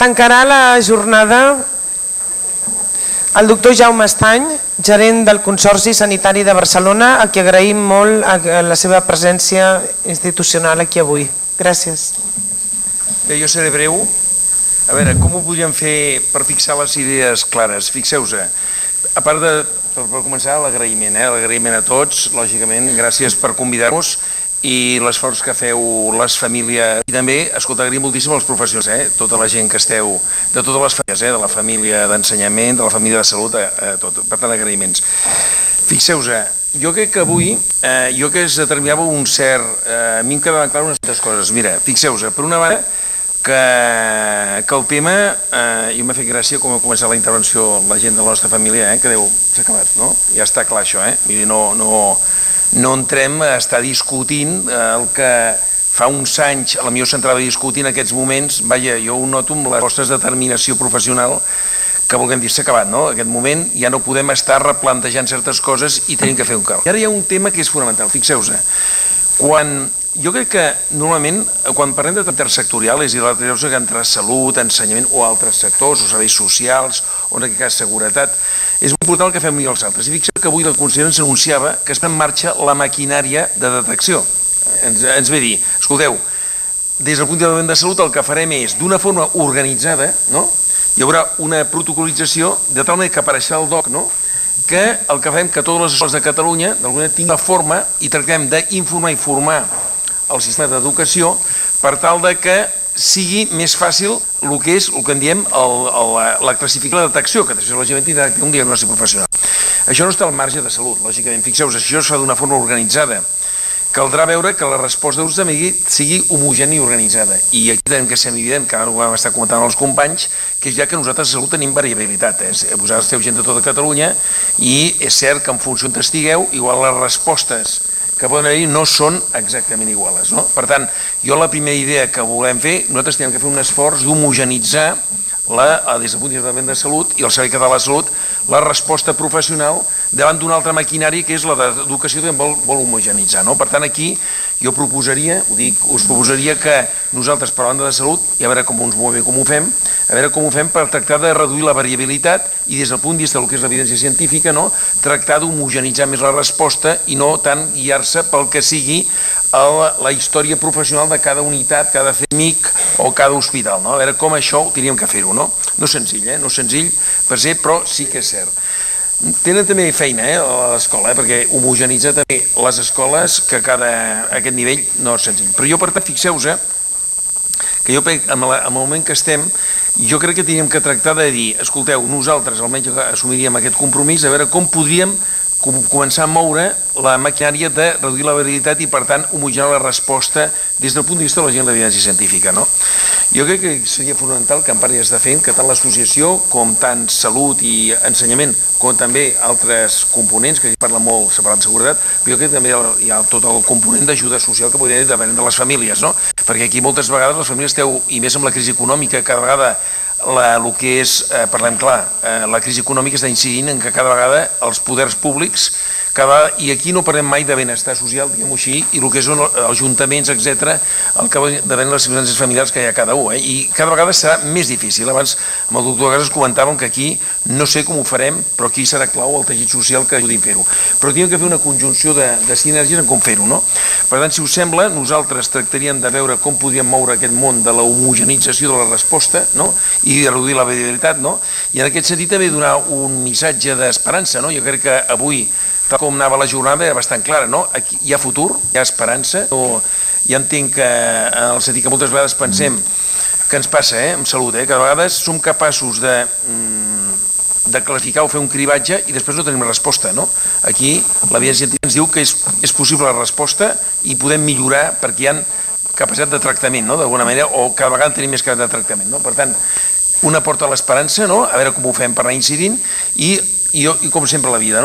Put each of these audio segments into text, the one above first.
tancarà la jornada el doctor Jaume Estany, gerent del Consorci Sanitari de Barcelona, a qui agraïm molt la seva presència institucional aquí avui. Gràcies. Bé, jo seré breu. A veure, com ho podríem fer per fixar les idees clares? Fixeu-vos, a part de, per començar, l'agraïment a tots, lògicament, gràcies per convidar-nos i l'esforç que feu les famílies. I també, escolta, agraïm moltíssim als professionals, tota la gent que esteu, de totes les famílies, de la família d'ensenyament, de la família de salut, tot. Per tant, agraïments. Fixeu-vos, jo crec que avui, jo que es determinava un cert... A mi em quedaven clar unes altres coses. Mira, fixeu-vos, per una banda, que el tema, jo m'ha fet gràcia com ha començat la intervenció la gent de la nostra família, que Déu s'ha acabat, no? Ja està clar això, vull dir, no entrem a estar discutint el que fa uns anys potser s'entrava a discutir en aquests moments. Vaja, jo ho noto amb les vostres determinació professional que vulguem dir s'ha acabat, no? En aquest moment ja no podem estar replantejant certes coses i tenim que fer un cal. I ara hi ha un tema que és fonamental, fixeu-vos, jo crec que normalment quan parlem de intersectorial, és a dir, la relació entre salut, ensenyament o altres sectors, o serveis socials, o en aquest cas seguretat, és molt important el que fem i els altres. I fixeu que avui la consellera ens anunciava que està en marxa la maquinària de detecció. Ens ve a dir, escolteu, des del punt de vista de salut el que farem és, d'una forma organitzada, hi haurà una protocolització de tal manera que apareixerà el DOC, que el que farem que totes les escoles de Catalunya d'alguna manera tinguin la forma i tractem d'informar i formar el sistema d'educació per tal de que sigui més fàcil el que és, el que en diem, la classificació de la detecció, que després lògicament tindrà un diagnòstic professional. Això no està al marge de salut, lògicament. Fixeu-vos, això es fa d'una forma organitzada. Caldrà veure que la resposta d'ús sigui homogènia i organitzada. I aquí tenim que ser evident, que ara ho vam estar comentant els companys, que és ja que nosaltres a salut tenim variabilitat. Vosaltres esteu gent de tota Catalunya i és cert que en funció on estigueu, igual les respostes que poden haver-hi no són exactament iguals. Per tant, jo la primera idea que volem fer, nosaltres tenim que fer un esforç d'homogenitzar des del punt de vista de salut i el Servei Català de la Salut la resposta professional davant d'una altra maquinària que és la d'educació que vol homogenitzar. Per tant, aquí jo proposaria, us proposaria que nosaltres, per la banda de salut, i a veure com ens movem i com ho fem, a veure com ho fem per tractar de reduir la variabilitat i des del punt de vista del que és l'evidència científica, tractar d'homogenitzar més la resposta i no tant guiar-se pel que sigui la història professional de cada unitat, cada CEMIC o cada hospital. A veure com això hauríem que fer-ho. No és senzill, no és senzill per ser, però sí que és cert. Tenen també feina a l'escola, perquè homogenitzar també les escoles que a aquest nivell no és senzill. Però jo, per tant, fixeu-vos que jo, en el moment que estem, jo crec que teníem que tractar de dir, escolteu, nosaltres almenys assumiríem aquest compromís, a veure com podríem començar a moure la maquinària de reduir la variabilitat i, per tant, homogenejar la resposta des del punt de vista de la gent de l'evidència científica. Jo crec que seria fonamental que en part ja està fent que tant l'associació com tant salut i ensenyament com també altres components, que parla molt separat de seguretat, però jo crec que també hi ha tot el component d'ajuda social que podria dir depenent de les famílies, perquè aquí moltes vegades les famílies esteu, i més amb la crisi econòmica, cada vegada el que és, parlem clar, la crisi econòmica està incidint en que cada vegada els poders públics, i aquí no parlem mai de benestar social, diguem-ho així, i el que són els ajuntaments, etc., el que depèn de les circumstàncies familiars que hi ha cada un, i cada vegada serà més difícil. Abans amb el doctor Gasas comentàvem que aquí no sé com ho farem, però aquí serà clau el teixit social que ajudi a fer-ho. Però tenim que fer una conjunció de sinergies en com fer-ho, Per tant, si us sembla, nosaltres tractaríem de veure com podríem moure aquest món de la homogenització de la resposta, i de reduir la variabilitat, i en aquest sentit també donar un missatge d'esperança, Jo crec que avui, tal com anava la jornada, era bastant clara, Aquí hi ha futur, hi ha esperança, ja entenc que en el sentit que moltes vegades pensem que ens passa amb salut, que a vegades som capaços de classificar o fer un cribatge i després no tenim resposta. Aquí l'evidència científica ens diu que és possible la resposta i podem millorar perquè hi ha capacitat de tractament, d'alguna manera, o cada vegada tenim més capacitat de tractament. Per tant, una porta a l'esperança, a veure com ho fem per anar incidint i com sempre a la vida,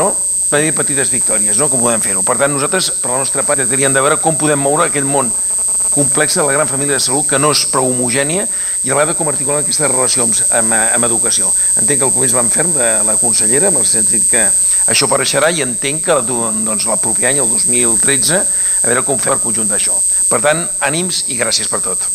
per dir petites victòries, com podem fer-ho. Per tant, nosaltres, per la nostra part, hauríem de veure com podem moure aquest món complex de la gran família de salut, que no és prou homogènia, i a la vegada com articular aquestes relacions amb educació. Entenc que el començ van ferm de la consellera, en el sentit que això apareixerà, i entenc que el proper any, el 2013, a veure com fer el conjunt d'això. Per tant, ànims i gràcies per tot.